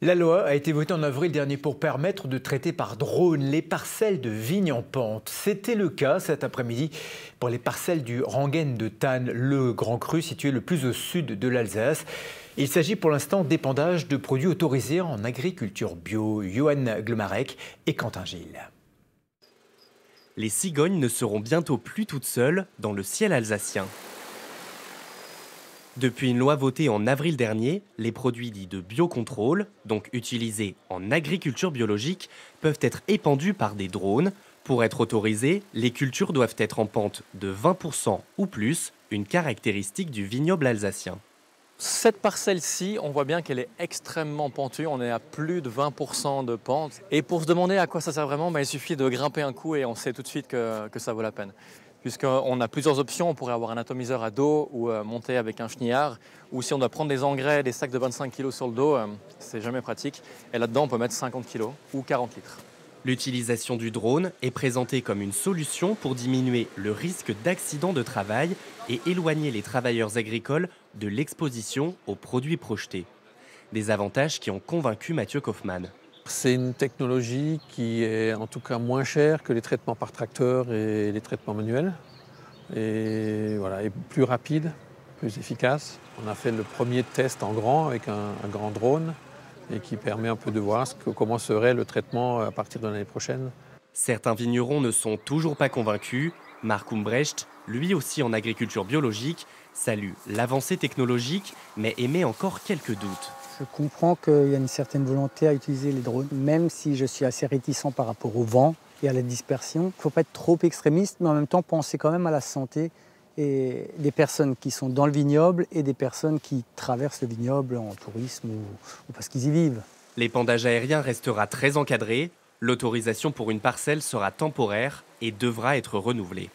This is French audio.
La loi a été votée en avril dernier pour permettre de traiter par drone les parcelles de vignes en pente. C'était le cas cet après-midi pour les parcelles du Rangen de Thann, le grand cru situé le plus au sud de l'Alsace. Il s'agit pour l'instant d'épandage de produits autorisés en agriculture bio. Johan Glomarek et Quentin Gilles. Les cigognes ne seront bientôt plus toutes seules dans le ciel alsacien. Depuis une loi votée en avril dernier, les produits dits de biocontrôle, donc utilisés en agriculture biologique, peuvent être épandus par des drones. Pour être autorisés, les cultures doivent être en pente de 20% ou plus, une caractéristique du vignoble alsacien. Cette parcelle-ci, on voit bien qu'elle est extrêmement pentue, on est à plus de 20% de pente. Et pour se demander à quoi ça sert vraiment, il suffit de grimper un coup et on sait tout de suite que ça vaut la peine. Puisqu'on a plusieurs options, on pourrait avoir un atomiseur à dos ou monter avec un chenillard. Ou si on doit prendre des engrais, des sacs de 25 kg sur le dos, c'est jamais pratique. Et là-dedans, on peut mettre 50 kg ou 40 litres. L'utilisation du drone est présentée comme une solution pour diminuer le risque d'accident de travail et éloigner les travailleurs agricoles de l'exposition aux produits projetés. Des avantages qui ont convaincu Mathieu Kaufmann. C'est une technologie qui est en tout cas moins chère que les traitements par tracteur et les traitements manuels. Et voilà, et plus rapide, plus efficace. On a fait le premier test en grand avec un grand drone et qui permet un peu de voir comment serait le traitement à partir de l'année prochaine. Certains vignerons ne sont toujours pas convaincus. Marc Umbrecht, lui aussi en agriculture biologique, salue l'avancée technologique mais émet encore quelques doutes. Je comprends qu'il y a une certaine volonté à utiliser les drones, même si je suis assez réticent par rapport au vent et à la dispersion. Il ne faut pas être trop extrémiste, mais en même temps penser quand même à la santé et des personnes qui sont dans le vignoble et des personnes qui traversent le vignoble en tourisme ou parce qu'ils y vivent. L'épandage aérien restera très encadré. L'autorisation pour une parcelle sera temporaire et devra être renouvelée.